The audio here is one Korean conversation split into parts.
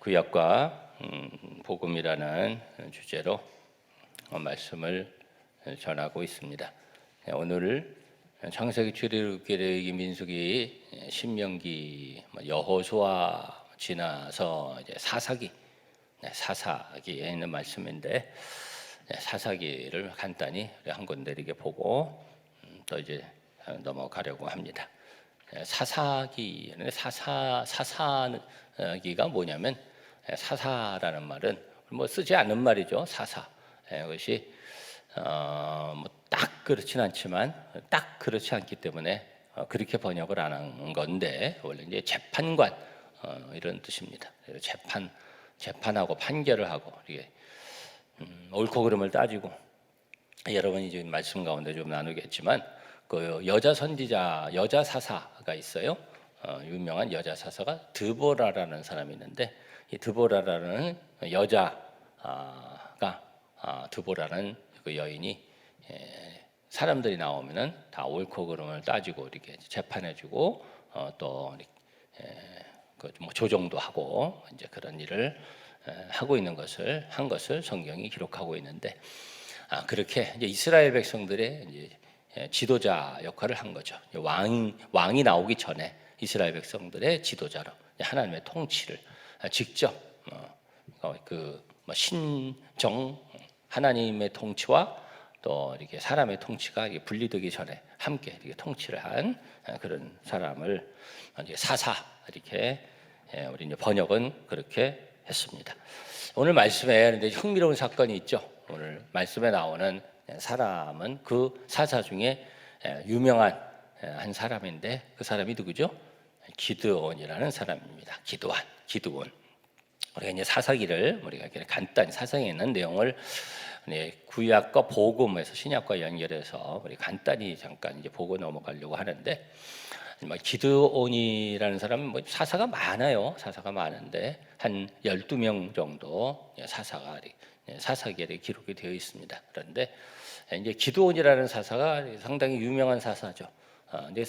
구약과 복음이라는 주제로 말씀을 전하고 있습니다. 오늘 창세기, 출애굽기, 민수기, 신명기, 여호수아 지나서 이제 사사기에 있는 말씀인데, 사사기를 간단히 한 군데 이렇게 보고 또 이제 넘어가려고 합니다. 사사기는 사사기가 뭐냐면, 사사라는 말은 뭐 쓰지 않는 말이죠. 사사. 그것이 딱 그렇진 않지만 딱 그렇지 않기 때문에 그렇게 번역을 안 한 건데, 원래 이제 재판관 이런 뜻입니다. 재판하고 판결을 하고 이게 옳고 그름을 따지고, 여러분이 지금 말씀 가운데 좀 나누겠지만 그 여자 선지자, 여자 사사가 있어요. 유명한 여자 사사가 드보라라는 사람이 있는데, 이 드보라라는 여자가 드보라는 그 여인이 사람들이 나오면은 다 옳고 그름을 따지고 이렇게 재판해주고 또 뭐 조정도 하고 이제 그런 일을 하고 있는 것을 성경이 기록하고 있는데, 그렇게 이제 이스라엘 백성들의 이제 지도자 역할을 한 거죠. 왕이 나오기 전에 이스라엘 백성들의 지도자로 하나님의 통치를 직접 신정 하나님의 통치와 또 이렇게 사람의 통치가 이렇게 분리되기 전에 함께 이렇게 통치를 한 그런 사람을 이제 사사 이렇게 우리 이제 번역은 그렇게 했습니다. 오늘 말씀에 근데 흥미로운 사건이 있죠. 오늘 말씀에 나오는 사람은 그 사사 중에 유명한 한 사람인데, 그 사람이 누구죠? 기드온이라는 사람입니다. 기드온. 우리가 이제 사사기를 우리가 간단히 사사기에 있는 내용을 구약과 복음에서 신약과 연결해서 우리 간단히 잠깐 이제 보고 넘어가려고 하는데, 기드온이라는 사람은 사사가 많아요. 사사가 많은데 한 12명 정도 사사기에 겪게 되어 있습니다. 그런데 이제 기드온이라는 사사가 상당히 유명한 사사죠. 근데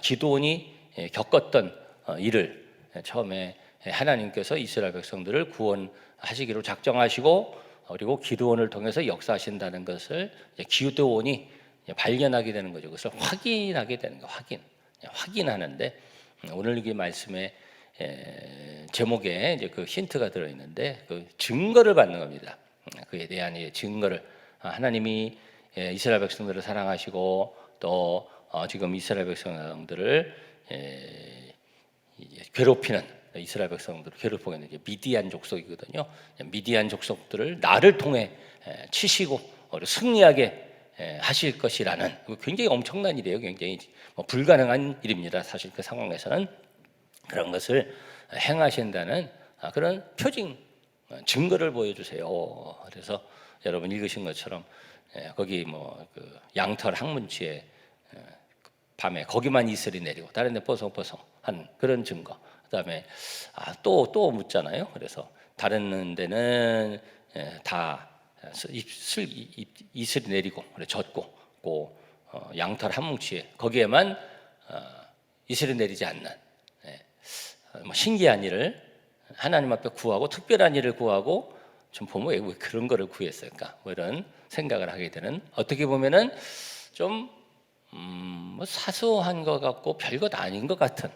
기드온이 겪었던 일을 처음에 하나님께서 이스라엘 백성들을 구원하시기로 작정하시고, 그리고 기드온을 통해서 역사하신다는 것을 기드온이 발견하게 되는 거죠. 그것을 확인하게 되는 거예요. 확인하는데, 오늘 이 말씀의 제목에 이제 그 힌트가 들어 있는데, 그 증거를 받는 겁니다. 그에 대한 증거를, 하나님이 이스라엘 백성들을 사랑하시고 또 지금 이스라엘 백성들을 괴롭히는, 이스라엘 백성들을 괴롭히고 있는 미디안 족속이거든요. 미디안 족속들을 나를 통해 치시고 승리하게 하실 것이라는, 굉장히 엄청난 일이에요. 굉장히 불가능한 일입니다. 사실 그 상황에서는 그런 것을 행하신다는 그런 표징, 증거를 보여주세요. 그래서 여러분 읽으신 것처럼 거기 그 양털 항문치에 밤에 거기만 이슬이 내리고 다른 데 뽀송뽀송한 그런 증거. 그다음에 또 묻잖아요. 그래서 다른 데는 다 이슬이 내리고 젖고, 양털 한 뭉치에 거기에만 이슬이 내리지 않는 신기한 일을 하나님 앞에 구하고, 특별한 일을 구하고, 좀 보면 왜 그런 거를 구했을까? 이런 생각을 하게 되는, 어떻게 보면은 좀 사소한 것 같고 별것 아닌 것 같은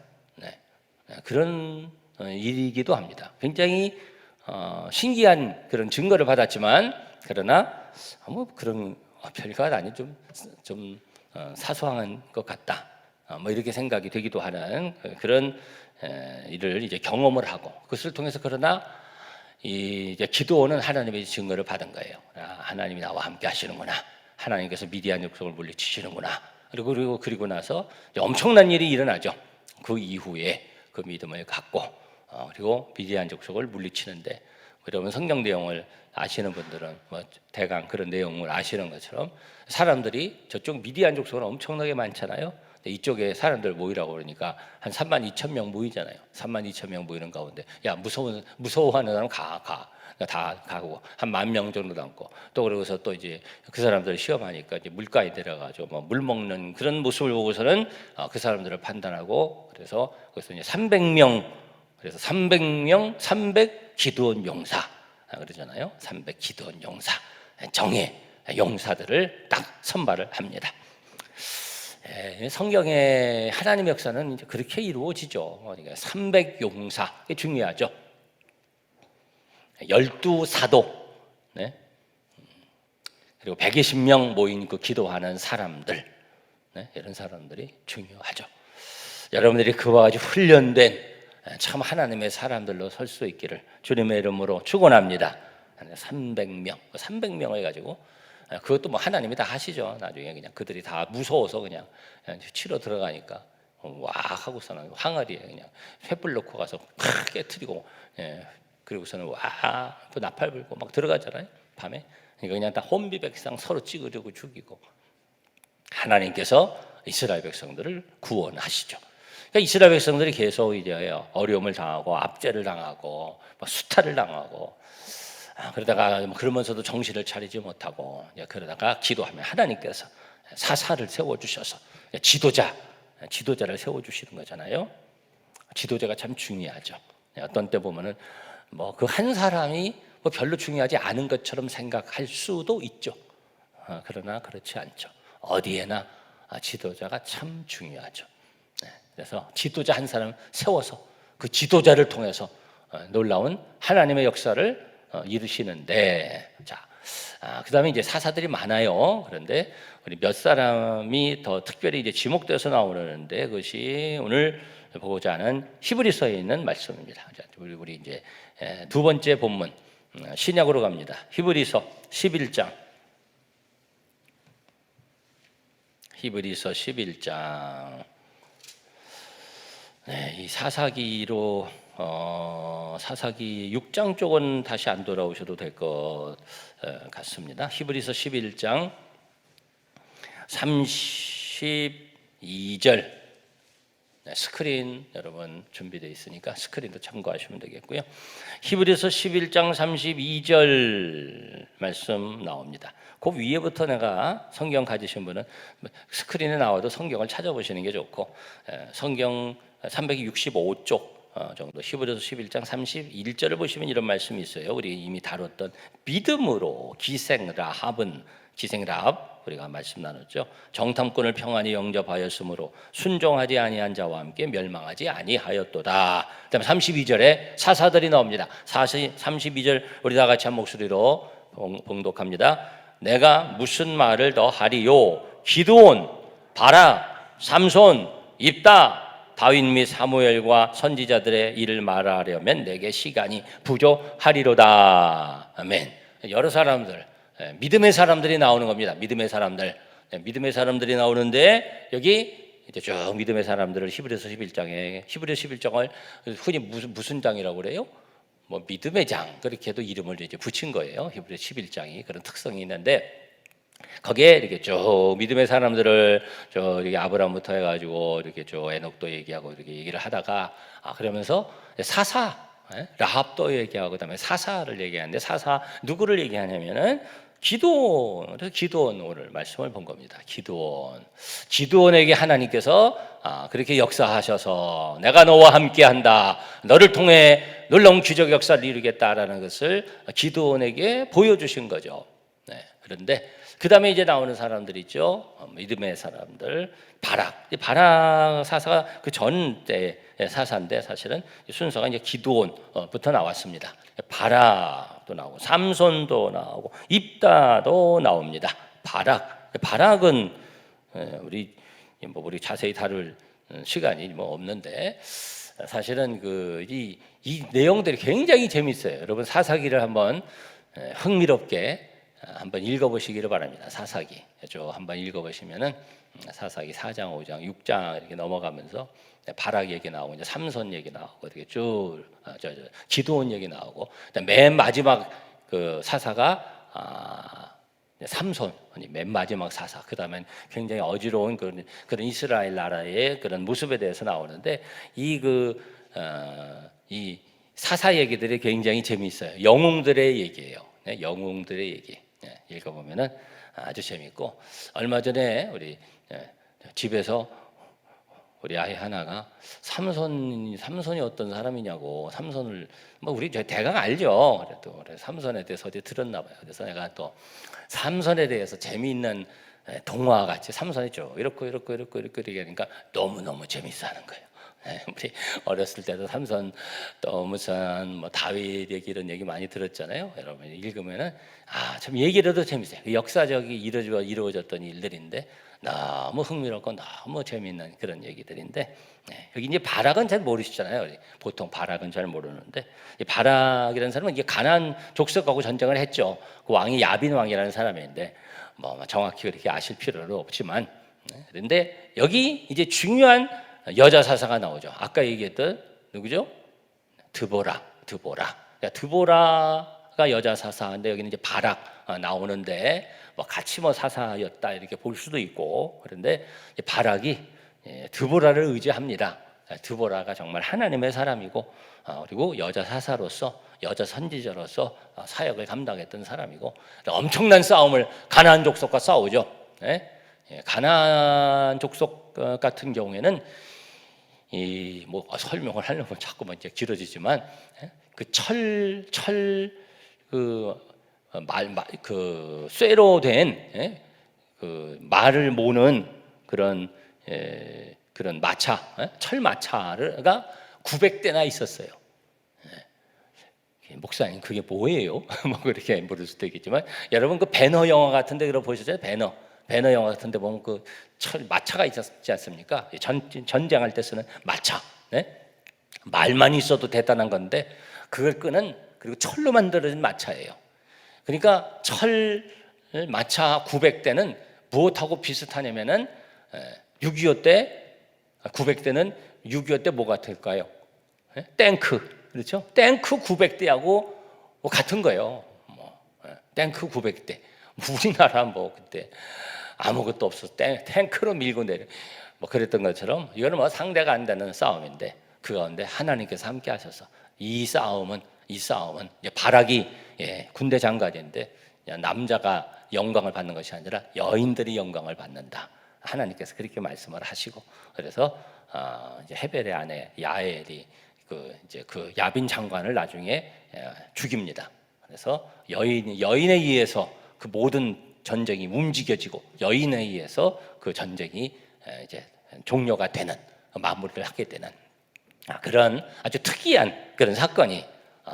그런 일이기도 합니다. 굉장히 신기한 그런 증거를 받았지만, 그러나 그런 별것 아닌 좀 사소한 것 같다. 이렇게 생각이 되기도 하는 그런 일을 이제 경험을 하고, 그것을 통해서 그러나 이제 기드온은 하나님의 증거를 받은 거예요. 하나님이 나와 함께 하시는구나. 하나님께서 미디안 족속을 물리치시는구나. 그리고 나서 엄청난 일이 일어나죠. 그 이후에 그 믿음을 갖고 그리고 미디안 족속을 물리치는데, 여러분 성경 내용을 아시는 분들은 대강 그런 내용을 아시는 것처럼, 사람들이 저쪽 미디안 족속은 엄청나게 많잖아요. 이쪽에 사람들 모이라고 그러니까 한 32,000명 모이잖아요. 32,000명 모이는 가운데 무서워하는 사람 다 가고 한 10,000명 정도 남고, 또 그러고서 또 이제 그 사람들 시험하니까 이제 물가에 내려가지고 물 먹는 그런 모습을 보고서는 그 사람들을 판단하고, 그래서 거기서 이제 300명 그래서 300명, 300 기드온 용사 그러잖아요. 300 기드온 용사, 정예 용사들을 딱 선발을 합니다. 성경의 하나님의 역사는 이제 그렇게 이루어지죠. 그러니까 300 용사, 이게 중요하죠. 12 사도, 네? 그리고 120명 모인 그 기도하는 사람들, 네? 이런 사람들이 중요하죠. 여러분들이 그와 같이 훈련된 참 하나님의 사람들로 설 수 있기를 주님의 이름으로 축원합니다. 300명, 300명을 가지고 그것도 뭐 하나님이 다 하시죠. 나중에 그냥 그들이 다 무서워서 그냥 치러 들어가니까 와 하고서는 항아리에 그냥 횃불 넣고 가서 팍 깨트리고, 그리고서는 와 또 나팔 불고 막 들어가잖아요. 밤에. 그러니까 그냥 다 혼비백상 서로 찌그리고 죽이고, 하나님께서 이스라엘 백성들을 구원하시죠. 그러니까 이스라엘 백성들이 계속 이제 어려움을 당하고 압제를 당하고 수탈을 당하고, 그러다가 그러면서도 정신을 차리지 못하고, 그러다가 기도하면 하나님께서 사사를 세워주셔서 지도자를 세워주시는 거잖아요. 지도자가 참 중요하죠. 어떤 때 보면은 뭐 그 한 사람이 뭐 별로 중요하지 않은 것처럼 생각할 수도 있죠. 그러나 그렇지 않죠. 어디에나 지도자가 참 중요하죠. 그래서 지도자 한 사람 세워서 그 지도자를 통해서 놀라운 하나님의 역사를 이루시는데, 자, 그다음에 이제 사사들이 많아요. 그런데 우리 몇 사람이 더 특별히 이제 지목돼서 나오는데, 그것이 오늘 보고자 하는 히브리서에 있는 말씀입니다. 자, 우리 이제 두 번째 본문 신약으로 갑니다. 히브리서 11장. 히브리서 11장. 네, 이 사사기로 사사기 6장 쪽은 다시 안 돌아오셔도 될 것 같습니다. 히브리서 11장 32절. 네, 스크린 여러분 준비되어 있으니까 스크린도 참고하시면 되겠고요. 히브리서 11장 32절 말씀 나옵니다. 그 위에부터 내가 성경 가지신 분은 스크린에 나와도 성경을 찾아보시는 게 좋고, 성경 365쪽 정도 히브리서 11장 31절을 보시면 이런 말씀이 있어요. 우리 이미 다뤘던 믿음으로 기생 라합 우리가 말씀 나눴죠. 정탐꾼을 평안히 영접하였으므로 순종하지 아니한 자와 함께 멸망하지 아니하였도다. 그다음에 32절에 사사들이 나옵니다. 32절 우리 다 같이 한 목소리로 봉독합니다. 내가 무슨 말을 더 하리요? 기드온, 바락, 삼손, 입다, 다윗 및 사무엘과 선지자들의 일을 말하려면 내게 시간이 부족하리로다. 아멘. 여러 사람들, 믿음의 사람들이 나오는 겁니다. 믿음의 사람들이 나오는데, 여기 이제 쭉 믿음의 사람들을 히브리서 11장을 흔히 무슨 장이라고 그래요? 뭐 믿음의 장, 그렇게도 이름을 이제 붙인 거예요. 히브리서 11장이 그런 특성이 있는데, 거기에 이렇게 쭉 믿음의 사람들을 이렇게 아브라함부터 해가지고 이렇게 쭉 에녹도 얘기하고 이렇게 얘기를 하다가, 그러면서 라합도 얘기하고 그다음에 사사를 얘기하는데, 사사 누구를 얘기하냐면은 기드온. 그래서 기드온 오늘 말씀을 본 겁니다. 기드온에게 하나님께서 그렇게 역사하셔서 내가 너와 함께한다, 너를 통해 놀라운 기적 역사를 이루겠다라는 것을 기드온에게 보여주신 거죠. 네. 그런데 그 다음에 이제 나오는 사람들 있죠. 믿음의 사람들. 바락 사사가 그 전 때의 사사인데, 사실은 순서가 이제 기드온부터 나왔습니다. 바락도 나오고 삼손도 나오고 입다도 나옵니다. 바락은 우리 자세히 다룰 시간이 뭐 없는데, 사실은 이 내용들이 굉장히 재밌어요. 여러분 사사기를 한번 흥미롭게 한번 읽어보시기를 바랍니다. 사사기 한번 읽어보시면은 사사기 4장, 5장, 6장 이렇게 넘어가면서 바락 얘기 나오고 이제 삼손 얘기 나오고 이렇게 쭉 기드온 얘기 나오고, 맨 마지막 그 사사가 삼손, 맨 마지막 사사. 그 다음엔 굉장히 어지러운 그런 이스라엘 나라의 그런 모습에 대해서 나오는데, 이 사사 얘기들이 굉장히 재미있어요. 영웅들의 얘기예요. 영웅들의 얘기. 읽어보면은 아주 재밌고, 얼마 전에 우리 집에서 우리 아이 하나가 삼손이 어떤 사람이냐고. 삼손을 뭐 우리 저 대강 알죠. 그래서 삼손에 대해서 어디 들었나 봐요. 그래서 내가 또 삼손에 대해서 재미있는 동화 같이 삼손이 쭉 이렇게 얘기하니까 너무 재밌어하는 거예요. 우리 어렸을 때도 삼손 또 무슨 뭐 다윗 얘기 이런 얘기 많이 들었잖아요. 여러분 읽으면은 참 얘기라도 재밌어요. 역사적이 이루어졌던 일들인데 너무 흥미롭고 너무 재미있는 그런 얘기들인데, 여기 이제 바락은 잘 모르시잖아요. 보통 바락은 잘 모르는데, 이 바락이라는 사람은 이게 가나안 족속하고 전쟁을 했죠. 그 왕이 야빈 왕이라는 사람인데 뭐 정확히 그렇게 아실 필요는 없지만, 그런데 여기 이제 중요한 여자 사사가 나오죠. 아까 얘기했던 누구죠? 드보라. 그러니까 드보라가 여자 사사인데 여기는 이제 바락 나오는데 뭐 같이 뭐 사사였다 이렇게 볼 수도 있고, 그런데 바락이 드보라를 의지합니다. 드보라가 정말 하나님의 사람이고, 그리고 여자 사사로서 여자 선지자로서 사역을 감당했던 사람이고, 엄청난 싸움을 가나안 족속과 싸우죠. 가나안 족속 같은 경우에는 이 뭐 설명을 하려면 자꾸만 이제 길어지지만, 그 쇠로 된 그 말을 모는 그런 마차, 철 마차가 900대나 있었어요. 목사님 그게 뭐예요? 뭐 그렇게 물을 수도 있겠지만, 여러분 그 배너 영화 같은데 그거 보셨죠? 배너 영화 같은데 보면 그 철 마차가 있지 않습니까? 전쟁할 때 쓰는 마차. 말만 있어도 대단한 건데 그걸 끄는, 그리고 철로 만들어진 마차예요. 그러니까 철 마차 900대는 무엇하고 비슷하냐면은 6.25 때 900대는 6.25 때 뭐 같을까요? 탱크. 그렇죠? 탱크 900대하고 같은 거예요. 탱크 900대. 우리나라 뭐 그때 아무것도 없어서 탱크로 밀고 내려 뭐 그랬던 것처럼, 이거는 뭐 상대가 안 되는 싸움인데 그 가운데 하나님께서 함께 하셔서 이 싸움은 이제 바락이 군대 장관인데 남자가 영광을 받는 것이 아니라 여인들이 영광을 받는다. 하나님께서 그렇게 말씀을 하시고, 그래서 이제 헤벨의 아내 야엘이 그 야빈 장관을 나중에 죽입니다. 그래서 여인에 의해서 그 모든 전쟁이 움직여지고, 여인에 의해서 그 전쟁이 이제 종료가 되는, 마무리를 하게 되는 그런 아주 특이한 그런 사건이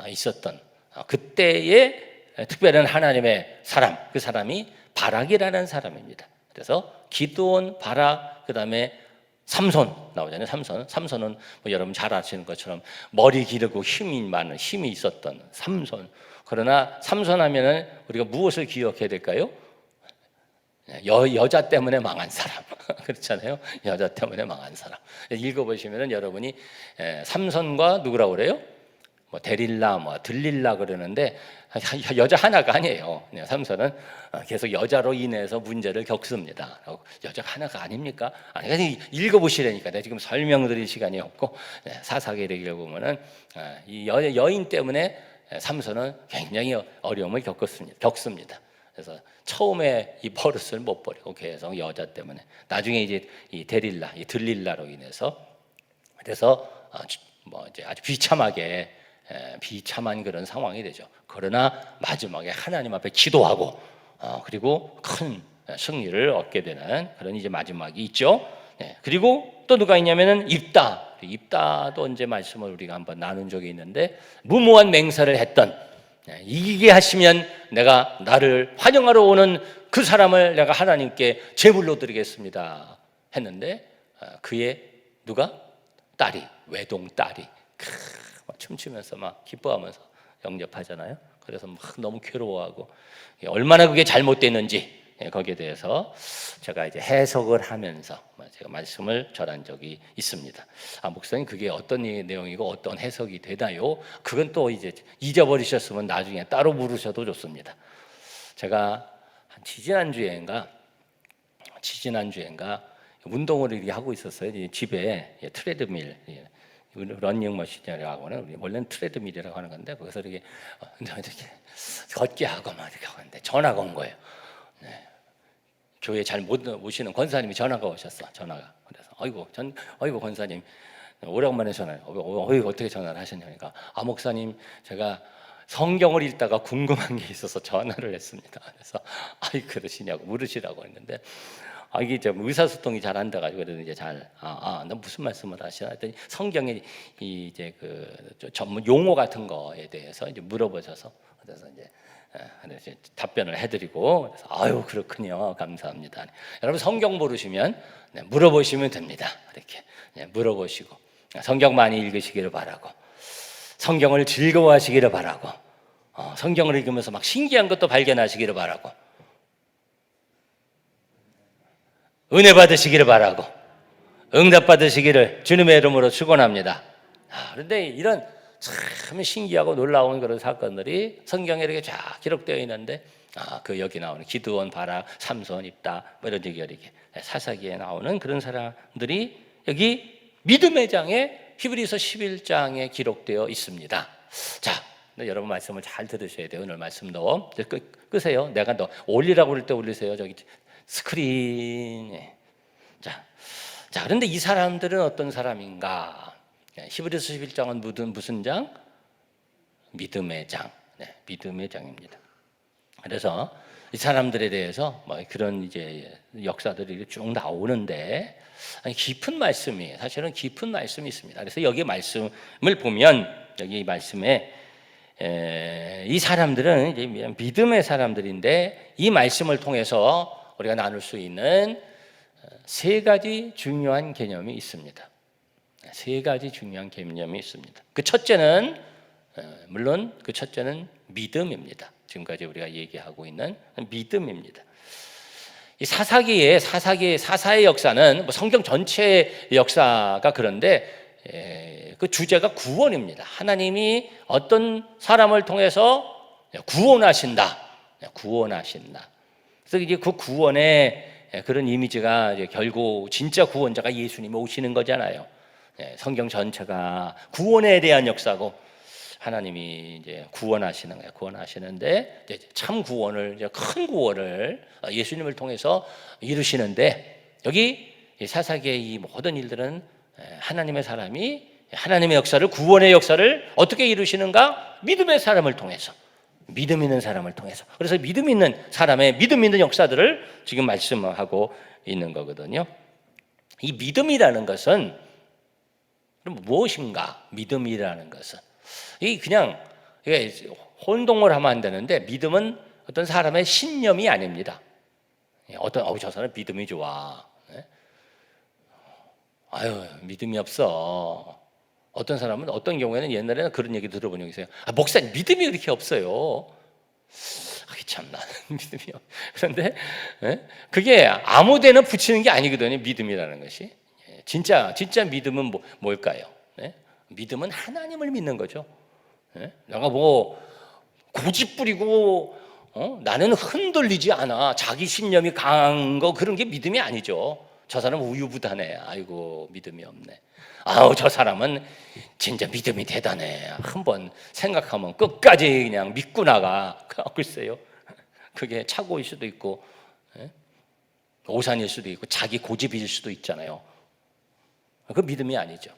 있었던 그때의 특별한 하나님의 사람, 그 사람이 바락이라는 사람입니다. 그래서 기드온, 바락, 그 다음에 삼손 나오잖아요. 삼손은 뭐 여러분 잘 아시는 것처럼 머리 기르고 힘이 있었던 삼손. 그러나 삼손 하면은 우리가 무엇을 기억해야 될까요? 여자 때문에 망한 사람. 그렇잖아요. 여자 때문에 망한 사람. 읽어보시면은 여러분이 삼손과 누구라고 그래요? 뭐 데릴라, 뭐 들릴라 그러는데 여자 하나가 아니에요. 삼손은 계속 여자로 인해서 문제를 겪습니다. 여자가 하나가 아닙니까? 아니, 읽어보시라니까. 내가 지금 설명드릴 시간이 없고, 사사기를 읽어보면은 이 여인 때문에 삼손은 굉장히 어려움을 겪습니다. 그래서 처음에 이 버릇을 못 버리고 계속 여자 때문에, 나중에 이제 이 데릴라, 이 들릴라로 인해서, 그래서 뭐 이제 아주 비참한 그런 상황이 되죠. 그러나 마지막에 하나님 앞에 기도하고 그리고 큰 승리를 얻게 되는 그런 이제 마지막이 있죠. 그리고 또 누가 있냐면은 입다도 언제 말씀을 우리가 한번 나눈 적이 있는데, 무모한 맹세를 했던, 이기게 하시면 내가 나를 환영하러 오는 그 사람을 내가 하나님께 제물로 드리겠습니다 했는데, 그의 누가? 외동 딸이 막 춤추면서 막 기뻐하면서 영접하잖아요. 그래서 막 너무 괴로워하고, 얼마나 그게 잘못됐는지 거기에 대해서 제가 이제 해석을 하면서 제가 말씀을 전한 적이 있습니다. 목사님 그게 어떤 내용이고 어떤 해석이 되나요? 그건 또 이제 잊어버리셨으면 나중에 따로 물으셔도 좋습니다. 제가 한 지지난주에인가 운동을 이렇게 하고 있었어요. 집에 트레드밀, 러닝머신이라고 하는, 원래는 트레드밀이라고 하는 건데 거기서 이렇게 걷게 하고 막 이렇게 하는데 전화가 온 거예요. 교회 잘 못 오시는 권사님이 전화가 오셨어. 전화가. 그래서 어이구 권사님 오랜만에 전화해요. 어이구 어떻게 전화를 하셨냐니까 목사님 제가 성경을 읽다가 궁금한 게 있어서 전화를 했습니다. 그래서 아이 그러시냐고 물으시라고 했는데 이게 좀 의사소통이 잘 안 돼가지고 그래도 이제 나 무슨 말씀을 하시나 했더니 성경에 이제 그 전문 용어 같은 거에 대해서 이제 물어보셔서 그래서 이제 답변을 해드리고 그래서 아유 그렇군요 감사합니다. 여러분 성경 모르시면 물어보시면 됩니다. 이렇게 물어보시고 성경 많이 읽으시기를 바라고 성경을 즐거워하시기를 바라고 성경을 읽으면서 막 신기한 것도 발견하시기를 바라고 은혜 받으시기를 바라고 응답 받으시기를 주님의 이름으로 축원합니다. 그런데 이런 참 신기하고 놀라운 그런 사건들이 성경에 이렇게 쫙 기록되어 있는데 그 여기 나오는 기드온, 바락, 삼손, 입다 이런 이렇게 사사기에 나오는 그런 사람들이 여기 믿음의 장에 히브리서 11장에 기록되어 있습니다. 자, 여러분 말씀을 잘 들으셔야 돼요. 오늘 말씀도 끄세요. 내가 너 올리라고 그럴 때 올리세요. 저기 스크린에. 자, 그런데 이 사람들은 어떤 사람인가? 히브리서 11장은 무슨 장? 믿음의 장. 믿음의 장입니다. 그래서 이 사람들에 대해서 그런 이제 역사들이 쭉 나오는데 깊은 말씀이 사실은 깊은 말씀이 있습니다. 그래서 여기 말씀을 보면 여기 말씀에 이 사람들은 이제 믿음의 사람들인데 이 말씀을 통해서 우리가 나눌 수 있는 세 가지 중요한 개념이 있습니다. 세 가지 중요한 개념이 있습니다. 그 첫째는 물론 그 첫째는 믿음입니다. 지금까지 우리가 얘기하고 있는 믿음입니다. 이 사사의 역사는 성경 전체의 역사가 그런데 그 주제가 구원입니다. 하나님이 어떤 사람을 통해서 구원하신다. 그래서 이제 그 구원의 그런 이미지가 이제 결국 진짜 구원자가 예수님이 오시는 거잖아요. 성경 전체가 구원에 대한 역사고 하나님이 이제 구원하시는 거예요. 구원하시는데 참 구원을 이제 큰 구원을 예수님을 통해서 이루시는데 여기 사사기의 이 모든 일들은 하나님의 사람이 하나님의 역사를 구원의 역사를 어떻게 이루시는가? 믿음의 사람을 통해서 믿음 있는 사람을 통해서 그래서 믿음 있는 사람의 믿음 있는 역사들을 지금 말씀하고 있는 거거든요. 이 믿음이라는 것은 그럼 무엇인가? 믿음이라는 것은 이 그냥 혼동을 하면 안 되는데 믿음은 어떤 사람의 신념이 아닙니다. 저 사람 믿음이 좋아. 믿음이 없어. 어떤 사람은 어떤 경우에는 옛날에는 그런 얘기 들어본 적이 있어요. 목사님 믿음이 그렇게 없어요. 참 나는 믿음이 없. 그런데 그게 아무데나 붙이는 게 아니거든요. 믿음이라는 것이 진짜 믿음은 뭘까요? 믿음은 하나님을 믿는 거죠. 내가 고집 부리고 나는 흔들리지 않아. 자기 신념이 강한 거 그런 게 믿음이 아니죠. 저 사람은 우유부단해. 아이고 믿음이 없네. 저 사람은 진짜 믿음이 대단해. 한번 생각하면 끝까지 그냥 믿고 나가. 글쎄요. 그게 착오일 수도 있고 오산일 수도 있고 자기 고집일 수도 있잖아요. 그 믿음이 아니죠.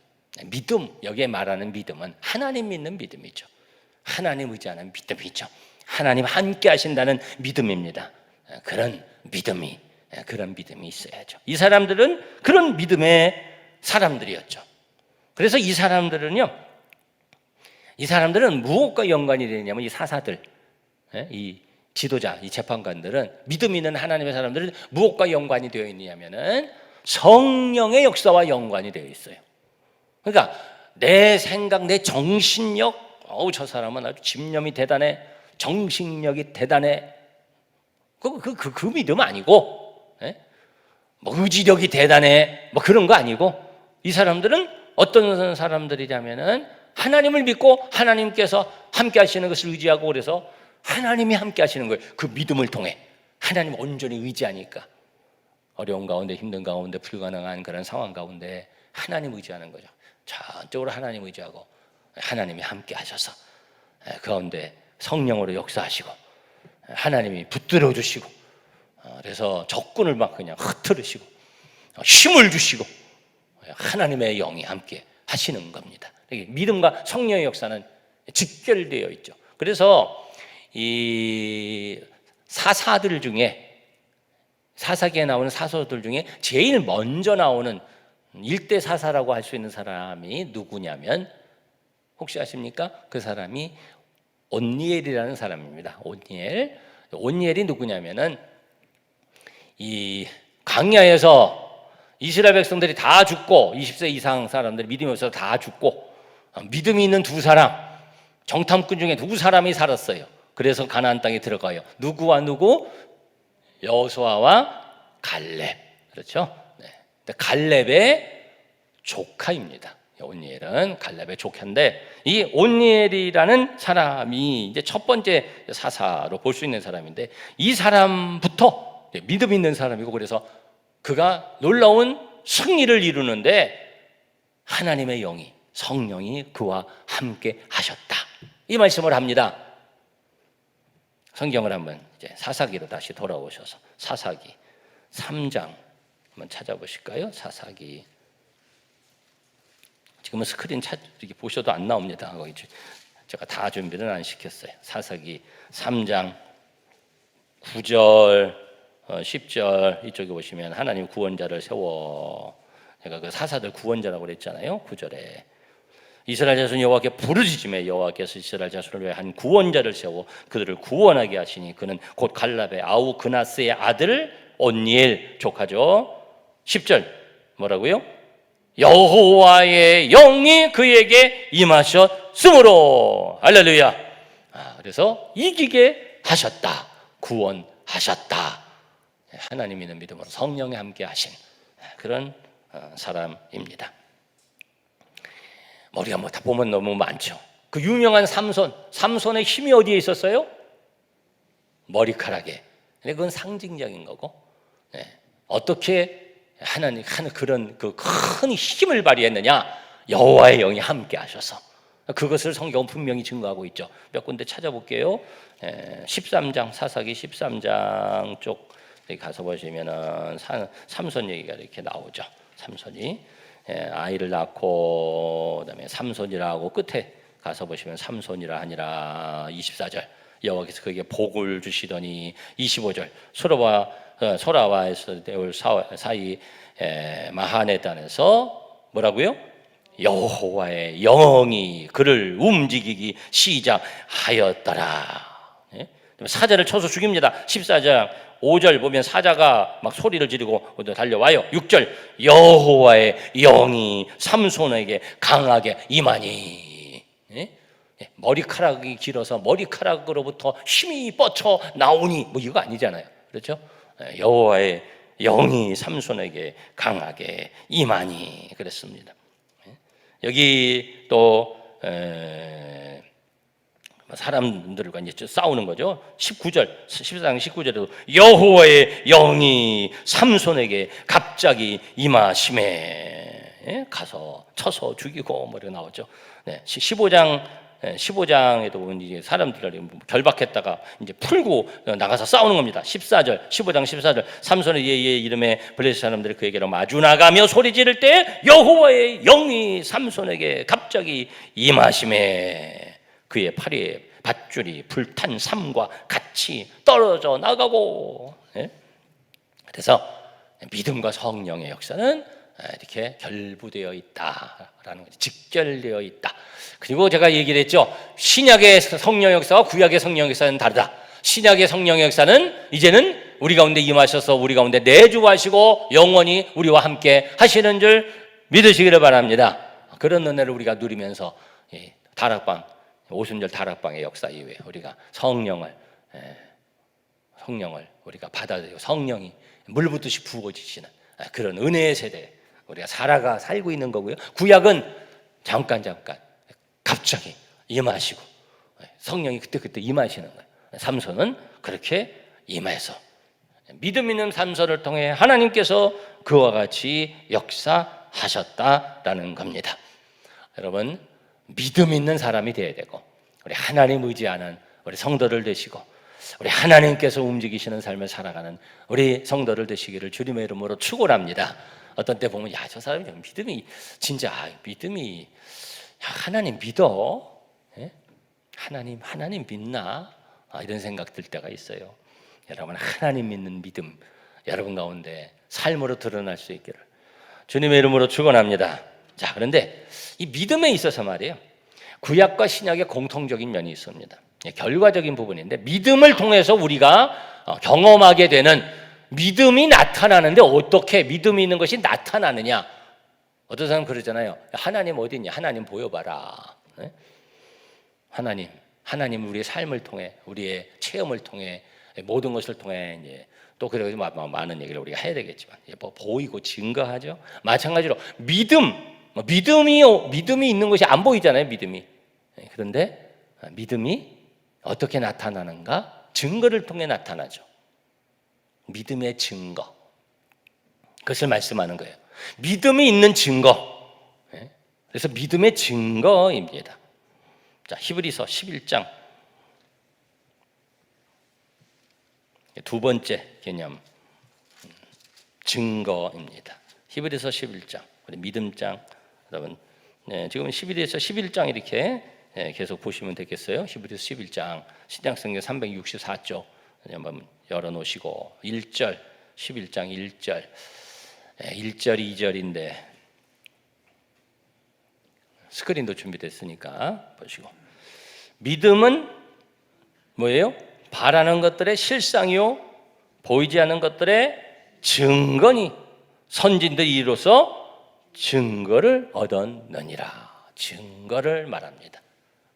믿음, 여기에 말하는 믿음은 하나님 믿는 믿음이죠. 하나님 의지하는 믿음이죠. 하나님 함께 하신다는 믿음입니다. 그런 믿음이 있어야죠. 이 사람들은 그런 믿음의 사람들이었죠. 그래서 이 사람들은 무엇과 연관이 되냐면 이 사사들, 이 지도자, 이 재판관들은 믿음 있는 하나님의 사람들은 무엇과 연관이 되어 있느냐면은 성령의 역사와 연관이 되어 있어요. 그러니까 내 생각, 내 정신력, 저 사람은 아주 집념이 대단해, 정신력이 대단해. 그 믿음 아니고, 의지력이 대단해, 그런 거 아니고, 이 사람들은 어떤 사람들이냐면은 하나님을 믿고 하나님께서 함께 하시는 것을 의지하고 그래서 하나님이 함께 하시는 거예요. 그 믿음을 통해 하나님 온전히 의지하니까 어려운 가운데 힘든 가운데 불가능한 그런 상황 가운데 하나님 의지하는 거죠. 전적으로 하나님 의지하고 하나님이 함께 하셔서 가운데 성령으로 역사하시고 하나님이 붙들어 주시고 그래서 적군을 막 그냥 흩트르시고 힘을 주시고 하나님의 영이 함께 하시는 겁니다. 믿음과 성령의 역사는 직결되어 있죠. 그래서 이 사사들 중에 사사기에 나오는 사서들 중에 제일 먼저 나오는 일대 사사라고 할 수 있는 사람이 누구냐면 혹시 아십니까? 그 사람이 온니엘이라는 사람입니다. 온니엘이 누구냐면은 이 광야에서 이스라엘 백성들이 다 죽고 20세 이상 사람들이 믿음이 없어서 다 죽고 믿음이 있는 두 사람, 정탐꾼 중에 두 사람이 살았어요. 그래서 가나안 땅에 들어가요. 누구와 누구? 여호수아와 갈렙. 그렇죠? 네. 갈렙의 조카입니다. 온니엘은 갈렙의 조카인데 이 온니엘이라는 사람이 이제 첫 번째 사사로 볼 수 있는 사람인데 이 사람부터 믿음 있는 사람이고 그래서 그가 놀라운 승리를 이루는데 하나님의 영이 성령이 그와 함께 하셨다. 이 말씀을 합니다. 성경을 한번 이제 사사기로 다시 돌아오셔서 사사기 3장 한번 찾아보실까요? 사사기 지금은 스크린 이렇게 보셔도 안 나옵니다. 제가 다 준비를 안 시켰어요. 사사기 3장 9절 10절 이쪽에 보시면 하나님 구원자를 세워 제가 그 사사들 구원자라고 그랬잖아요. 9절에 이스라엘 자손 여호와께 부르짖으며 여호와께서 이스라엘 자손을 위해 한 구원자를 세워 그들을 구원하게 하시니 그는 곧 갈렙의 아우 그나스의 아들 온니엘 조카죠. 10절 뭐라고요? 여호와의 영이 그에게 임하셨으므로 할렐루야. 그래서 이기게 하셨다. 구원하셨다. 하나님 있는 믿음으로 성령이 함께 하신 그런 사람입니다. 우리가 뭐 다 보면 너무 많죠. 그 유명한 삼손의 힘이 어디에 있었어요? 머리카락에. 근데 그건 상징적인 거고, 어떻게 하나님 그런 그 큰 힘을 발휘했느냐? 여호와의 영이 함께 하셔서 그것을 성경은 분명히 증거하고 있죠. 몇 군데 찾아볼게요. 13장 사사기 13장 쪽 가서 보시면은 삼손 얘기가 이렇게 나오죠. 삼손이 아이를 낳고 그다음에 삼손이라고 끝에 가서 보시면 삼손이라 하니라 24절 여호와께서 그에게 복을 주시더니 25절 소라와 에스대올 사이 마하네 땅에서 뭐라고요? 여호와의 영이 그를 움직이기 시작하였더라. 사자를 쳐서 죽입니다. 14장 5절 보면 사자가 막 소리를 지르고 달려와요. 6절 여호와의 영이 삼손에게 강하게 임하니. 머리카락이 길어서 머리카락으로부터 힘이 뻗쳐 나오니 뭐 이거 아니잖아요. 그렇죠? 여호와의 영이 삼손에게 강하게 임하니 그랬습니다. 여기 또 사람들과 이제 싸우는 거죠. 19절, 14장 19절에도 여호와의 영이 삼손에게 갑자기 임하심에 가서 쳐서 죽이고 뭐 이렇게 나오죠. 15장에도 보면 이제 사람들을 결박했다가 이제 풀고 나가서 싸우는 겁니다. 14절, 15장 14절 삼손의 예의 이름에 블레셋 사람들이 그에게로 마주 나가며 소리 지를 때 여호와의 영이 삼손에게 갑자기 임하심에 그의 팔에 밧줄이 불탄 삼과 같이 떨어져 나가고. 그래서 믿음과 성령의 역사는 이렇게 결부되어 있다라는 거죠. 직결되어 있다. 그리고 제가 얘기를 했죠. 신약의 성령 역사와 구약의 성령 역사는 다르다. 신약의 성령 역사는 이제는 우리 가운데 임하셔서 우리 가운데 내주하시고 영원히 우리와 함께 하시는 줄 믿으시기를 바랍니다. 그런 은혜를 우리가 누리면서 다락방 오순절 다락방의 역사 이후에 우리가 성령을 우리가 받아들이고 성령이 물붓듯이 부어지시는 그런 은혜의 세대 우리가 살고 있는 거고요. 구약은 잠깐 갑자기 임하시고 성령이 그때 임하시는 거예요. 삼손은 그렇게 임해서 믿음 있는 삼손을 통해 하나님께서 그와 같이 역사하셨다라는 겁니다. 여러분 믿음 있는 사람이 되어야 되고 우리 하나님 의지하는 우리 성도들 되시고 우리 하나님께서 움직이시는 삶을 살아가는 우리 성도들 되시기를 주님의 이름으로 축원합니다. 어떤 때 보면 야, 저 사람이 믿음이 진짜 믿음이 하나님 믿어? 예? 하나님 믿나? 이런 생각 들 때가 있어요. 여러분, 하나님 믿는 믿음 여러분 가운데 삶으로 드러날 수 있기를 주님의 이름으로 축원합니다. 자, 그런데 이 믿음에 있어서 말이에요, 구약과 신약의 공통적인 면이 있습니다. 결과적인 부분인데, 믿음을 통해서 우리가 경험하게 되는 믿음이 나타나는데, 어떻게 믿음이 있는 것이 나타나느냐? 어떤 사람 그러잖아요. 하나님 어디 있냐? 하나님 보여봐라. 하나님 우리의 삶을 통해, 우리의 체험을 통해, 모든 것을 통해 이제 또 그래서 많은 얘기를 우리가 해야 되겠지만, 뭐 보이고 증거하죠. 마찬가지로 믿음이 있는 것이 안 보이잖아요. 믿음이. 그런데 믿음이 어떻게 나타나는가? 증거를 통해 나타나죠. 믿음의 증거. 그것을 말씀하는 거예요. 믿음이 있는 증거. 그래서 믿음의 증거입니다. 자, 히브리서 11장 두 번째 개념, 증거입니다. 히브리서 11장, 우리 믿음장. 여러분, 지금 히브리서 11장 이렇게 계속 보시면 되겠어요. 히브리서 11장, 신약성경 364쪽 한번 열어놓으시고 1절, 11장 1절, 1절 2절인데 스크린도 준비됐으니까 보시고, 믿음은 뭐예요? 바라는 것들의 실상이요, 보이지 않는 것들의 증거니 선진들 이로써 증거를 얻었느니라. 증거를 말합니다.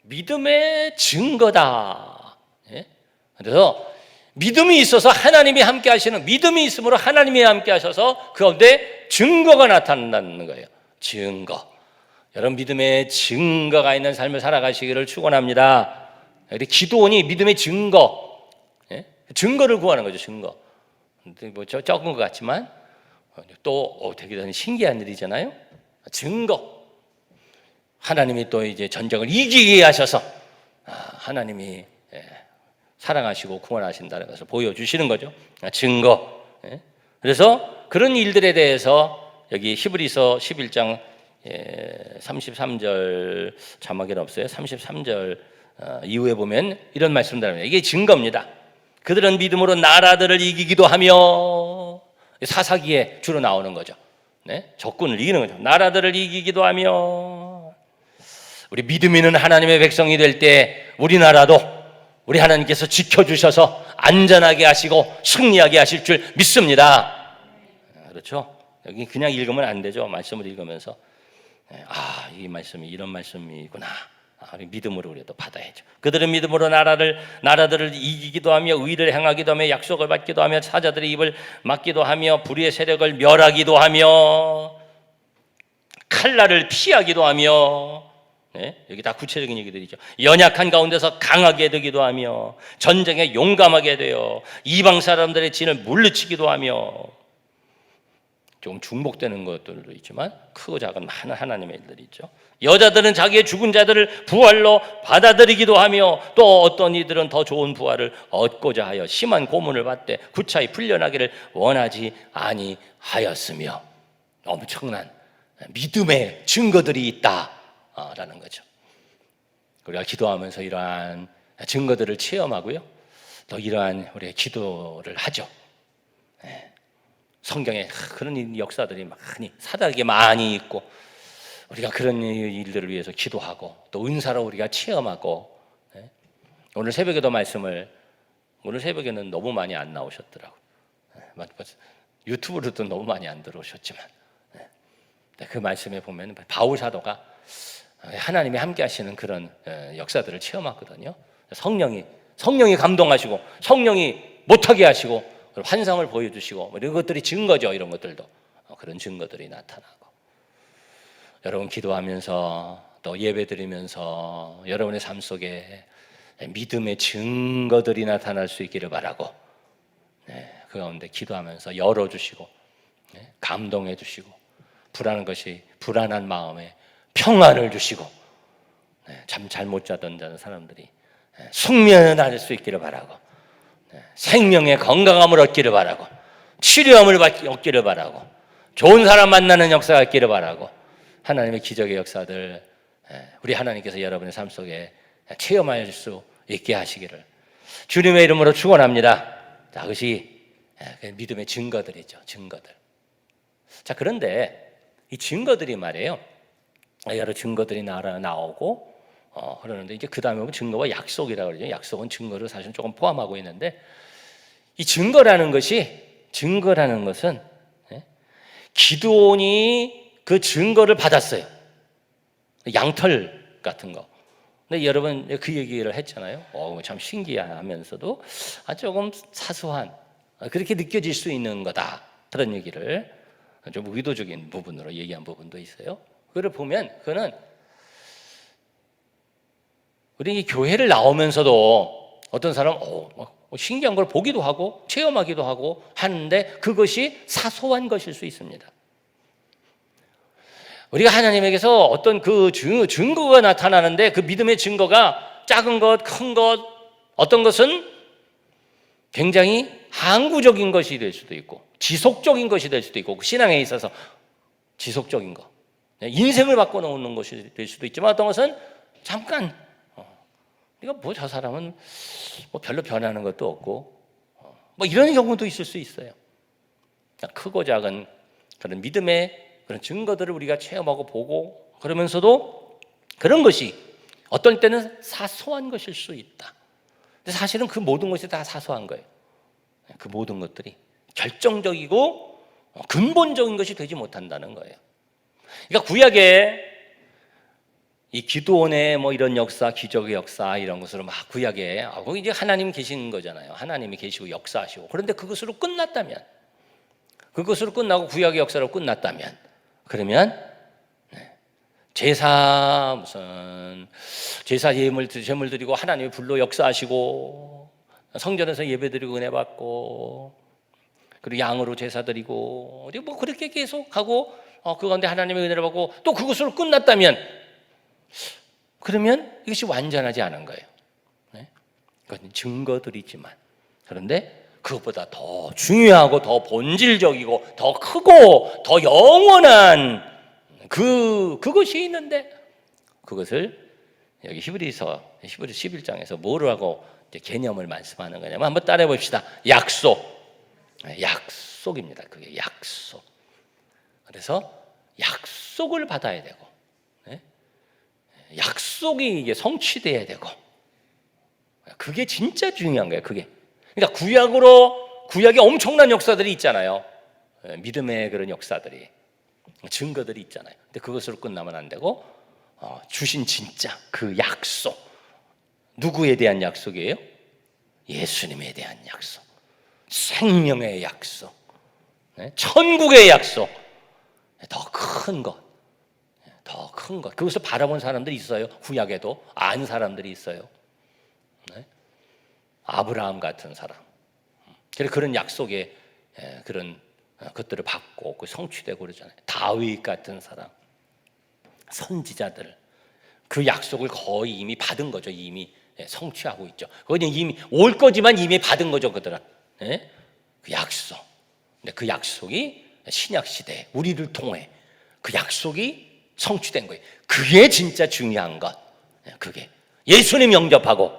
믿음의 증거다. 그래서 믿음이 있어서 하나님이 함께 하시는, 믿음이 있으므로 하나님이 함께 하셔서 그 가운데 증거가 나타난다는 거예요. 증거. 여러분, 믿음의 증거가 있는 삶을 살아가시기를 축원합니다. 기도원이 믿음의 증거, 증거를 구하는 거죠. 증거. 뭐 적은 것 같지만 또 되게 신기한 일이잖아요. 증거. 하나님이 또 이제 전쟁을 이기게 하셔서 하나님이 사랑하시고 구원하신다는 것을 보여주시는 거죠. 증거. 그래서 그런 일들에 대해서 여기 히브리서 11장 33절 자막에는 없어요. 33절 이후에 보면 이런 말씀들 합니다. 이게 증거입니다. 그들은 믿음으로 나라들을 이기기도 하며, 사사기에 주로 나오는 거죠. 적군을 이기는 거죠. 나라들을 이기기도 하며, 우리 믿음 있는 하나님의 백성이 될 때 우리나라도 우리 하나님께서 지켜주셔서 안전하게 하시고 승리하게 하실 줄 믿습니다. 그렇죠? 여기 그냥 읽으면 안 되죠. 말씀을 읽으면서 이 말씀이 이런 말씀이구나. 믿음으로 우리도 받아야죠. 그들은 믿음으로 나라들을 이기기도 하며, 의를 행하기도 하며, 약속을 받기도 하며, 사자들의 입을 막기도 하며, 불의의 세력을 멸하기도 하며, 칼날을 피하기도 하며, 여기 다 구체적인 얘기들이죠. 연약한 가운데서 강하게 되기도 하며, 전쟁에 용감하게 되어 이방 사람들의 진을 물리치기도 하며, 조금 중복되는 것들도 있지만 크고 작은 많은 하나님의 일들이 있죠. 여자들은 자기의 죽은 자들을 부활로 받아들이기도 하며, 또 어떤 이들은 더 좋은 부활을 얻고자 하여 심한 고문을 받되 구차히 풀려나기를 원하지 아니하였으며, 엄청난 믿음의 증거들이 있다라는 거죠. 우리가 기도하면서 이러한 증거들을 체험하고요, 또 이러한 우리의 기도를 하죠. 성경에 그런 역사들이 많이, 사닥이 많이 있고, 우리가 그런 일들을 위해서 기도하고 또 은사로 우리가 체험하고. 오늘 새벽에도 말씀을, 오늘 새벽에는 너무 많이 안 나오셨더라고요. 유튜브로도 너무 많이 안 들어오셨지만, 그 말씀에 보면 바울 사도가 하나님이 함께 하시는 그런 역사들을 체험했거든요. 성령이 감동하시고, 성령이 못하게 하시고, 환상을 보여주시고, 이런 것들이 증거죠. 이런 것들도 그런 증거들이 나타나고, 여러분 기도하면서 또 예배드리면서 여러분의 삶 속에 믿음의 증거들이 나타날 수 있기를 바라고, 그 가운데 기도하면서 열어주시고, 감동해 주시고, 불안한 마음에 평안을 주시고, 잠 잘 못 자던 사람들이 숙면할 수 있기를 바라고, 생명의 건강함을 얻기를 바라고, 치료함을 얻기를 바라고, 좋은 사람 만나는 역사가 있기를 바라고, 하나님의 기적의 역사들 우리 하나님께서 여러분의 삶 속에 체험할 수 있게 하시기를 주님의 이름으로 축원합니다. 자, 그것이 믿음의 증거들이죠. 증거들. 자, 그런데 이 증거들이 말이에요, 여러 증거들이 나오고 그러는데 이제 그 다음에 보면 증거와 약속이라고 그러죠. 약속은 증거를 사실 조금 포함하고 있는데, 이 증거라는 것은 기드온이 그 증거를 받았어요. 양털 같은 거. 근데 여러분 그 얘기를 했잖아요. 참 신기하면서도 조금 사소한, 그렇게 느껴질 수 있는 거다, 그런 얘기를 좀 의도적인 부분으로 얘기한 부분도 있어요. 그걸 보면 그거는 우리 교회를 나오면서도 어떤 사람은 신기한 걸 보기도 하고 체험하기도 하고 하는데, 그것이 사소한 것일 수 있습니다. 우리가 하나님에게서 어떤 그 증거가 나타나는데, 그 믿음의 증거가 작은 것, 큰 것, 어떤 것은 굉장히 항구적인 것이 될 수도 있고 지속적인 것이 될 수도 있고, 신앙에 있어서 지속적인 것, 인생을 바꿔놓는 것이 될 수도 있지만, 어떤 것은 잠깐 이거 저 사람은 별로 변하는 것도 없고 이런 경우도 있을 수 있어요. 크고 작은 그런 믿음의 그런 증거들을 우리가 체험하고 보고, 그러면서도 그런 것이 어떤 때는 사소한 것일 수 있다. 근데 사실은 그 모든 것이 다 사소한 거예요. 그 모든 것들이 결정적이고 근본적인 것이 되지 못한다는 거예요. 그러니까 구약에 이 기드온의 이런 역사, 기적의 역사, 이런 것으로 막 구약에 거기 이제 하나님 계신 거잖아요. 하나님이 계시고 역사하시고. 그런데 그것으로 끝났다면, 그것으로 끝나고 구약의 역사로 끝났다면, 그러면 제사 제물 드리고 하나님이 불로 역사하시고, 성전에서 예배드리고 은혜 받고, 그리고 양으로 제사 드리고, 그렇게 계속 하고 그 가운데 하나님의 은혜를 받고 또 그것으로 끝났다면, 그러면 이것이 완전하지 않은 거예요. 그건 증거들이지만, 그런데 그것보다 더 중요하고 더 본질적이고 더 크고 더 영원한 그것이 있는데, 그것을 여기 히브리서 11장에서 뭐라고 개념을 말씀하는 거냐면, 한번 따라해 봅시다. 약속입니다. 그게 약속. 그래서 약속을 받아야 되고, 약속이 이게 성취돼야 되고, 그게 진짜 중요한 거예요. 그게. 그러니까 구약에 엄청난 역사들이 있잖아요. 믿음의 그런 역사들이, 증거들이 있잖아요. 근데 그것으로 끝나면 안 되고, 주신 진짜 그 약속, 누구에 대한 약속이에요? 예수님에 대한 약속, 생명의 약속, 천국의 약속, 더 큰 것. 더 큰 것, 그것을 바라본 사람들이 있어요. 구약에도 아는 사람들이 있어요. 아브라함 같은 사람, 그런 약속의 그런 것들을 받고 성취되고 그러잖아요. 다윗 같은 사람, 선지자들, 그 약속을 거의 이미 받은 거죠. 이미 성취하고 있죠. 그건 이미 올 거지만 이미 받은 거죠, 그들은. 그 약속. 근데 그 약속이 신약 시대 우리를 통해 그 약속이 성취된 거예요. 그게 진짜 중요한 것. 그게 예수님 영접하고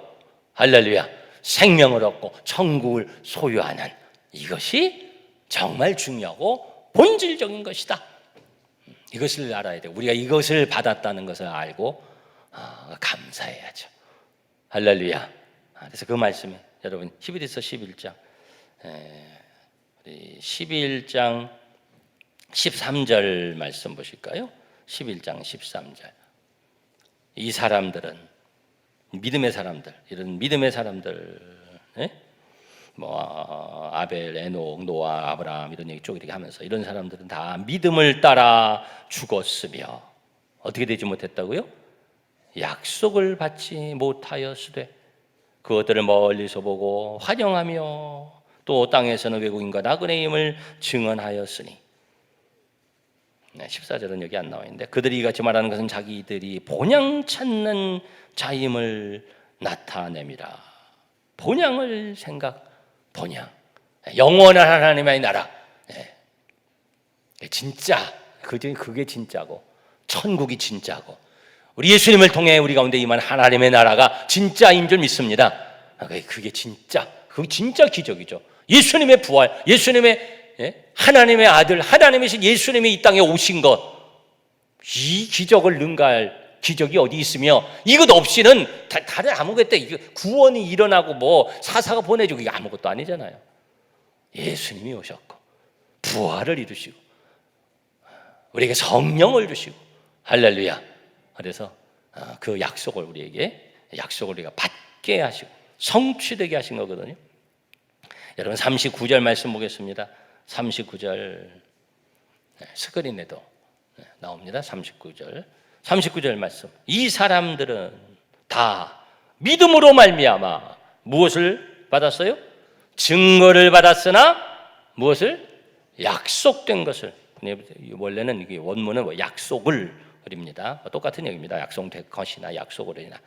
할렐루야 생명을 얻고 천국을 소유하는, 이것이 정말 중요하고 본질적인 것이다. 이것을 알아야 돼요. 우리가 이것을 받았다는 것을 알고 감사해야죠. 할렐루야. 그래서 그 말씀이 여러분 히브리서 11장 13절 말씀 보실까요? 11장 13절. 이 사람들은 믿음의 사람들, 이런 믿음의 사람들, 아벨, 에녹, 노아, 아브라함 이런 얘기 쭉 이렇게 하면서, 이런 사람들은 다 믿음을 따라 죽었으며 어떻게 되지 못했다고요? 약속을 받지 못하였으되 그것들을 멀리서 보고 환영하며 또 땅에서는 외국인과 나그네임을 증언하였으니. 14절은 여기 안 나와 있는데, 그들이 이같이 말하는 것은 자기들이 본향 찾는 자임을 나타냅니다. 본향을 번영, 영원한 하나님의 나라. 진짜 그게 진짜고 천국이 진짜고 우리 예수님을 통해 우리 가운데 임한 하나님의 나라가 진짜인 줄 믿습니다. 그게 진짜 기적이죠. 예수님의 부활, 예수님의 하나님의 아들, 하나님이신 예수님이 이 땅에 오신 것, 이 기적을 능가할 기적이 어디 있으며 이것 없이는 다른 아무것도 구원이 일어나고 뭐 사사가 보내주고 이게 아무것도 아니잖아요. 예수님이 오셨고 부활을 이루시고 우리에게 성령을 주시고 할렐루야. 그래서 그 약속을 우리가 받게 하시고 성취되게 하신 거거든요. 여러분 39절 말씀 보겠습니다. 39절 스크린에도 나옵니다. 39절 말씀. 이 사람들은 다 믿음으로 말미암아 무엇을 받았어요? 증거를 받았으나 무엇을? 약속된 것을. 원래는 이게 원문은 약속을 입니다. 똑같은 얘기입니다. 약속된 것이나 약속을 이나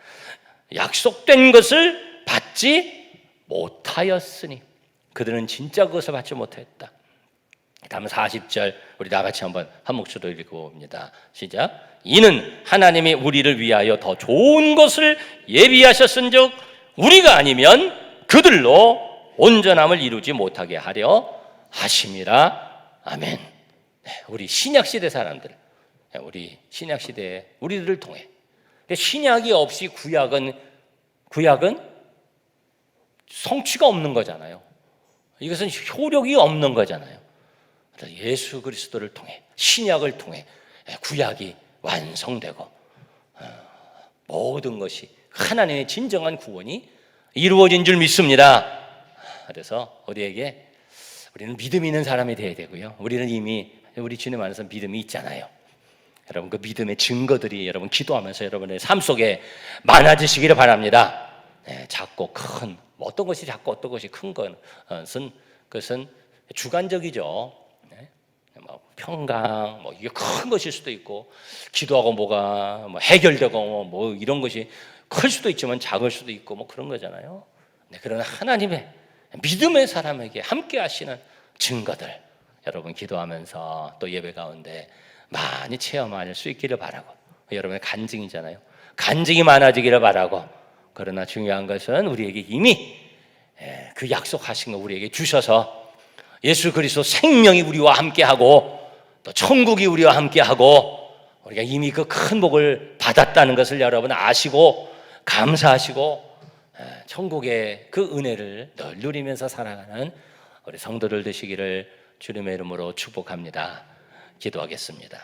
약속된 것을 받지 못하였으니 그들은 진짜 그것을 받지 못했다. 다음 40절 우리 다 같이 한번 한 목소리로 읽어봅니다. 시작. 이는 하나님이 우리를 위하여 더 좋은 것을 예비하셨은즉 우리가 아니면 그들로 온전함을 이루지 못하게 하려 하심이라. 아멘. 우리 신약시대 사람들, 우리 신약시대에 우리들을 통해 신약이 없이 구약은 성취가 없는 거잖아요. 이것은 효력이 없는 거잖아요. 예수 그리스도를 통해 신약을 통해 구약이 완성되고 모든 것이 하나님의 진정한 구원이 이루어진 줄 믿습니다. 그래서 우리는 믿음 있는 사람이 되어야 되고요. 우리는 이미 우리 주님 안에서 믿음이 있잖아요. 여러분 그 믿음의 증거들이 여러분 기도하면서 여러분의 삶 속에 많아지시기를 바랍니다. 작고 큰 어떤 것이 작고 어떤 것이 큰 그것은 주관적이죠. 평강 이게 큰 것일 수도 있고 기도하고 뭐가 해결되고 뭐 이런 것이 클 수도 있지만 작을 수도 있고 그런 거잖아요. 그러나 하나님의 믿음의 사람에게 함께 하시는 증거들 여러분 기도하면서 또 예배 가운데 많이 체험할 수 있기를 바라고 여러분의 간증이잖아요. 간증이 많아지기를 바라고 그러나 중요한 것은 우리에게 이미 그 약속하신 거 우리에게 주셔서 예수 그리스도 생명이 우리와 함께하고 또 천국이 우리와 함께하고 우리가 이미 그 큰 복을 받았다는 것을 여러분 아시고 감사하시고 천국의 그 은혜를 늘 누리면서 살아가는 우리 성도들 되시기를 주님의 이름으로 축복합니다. 기도하겠습니다.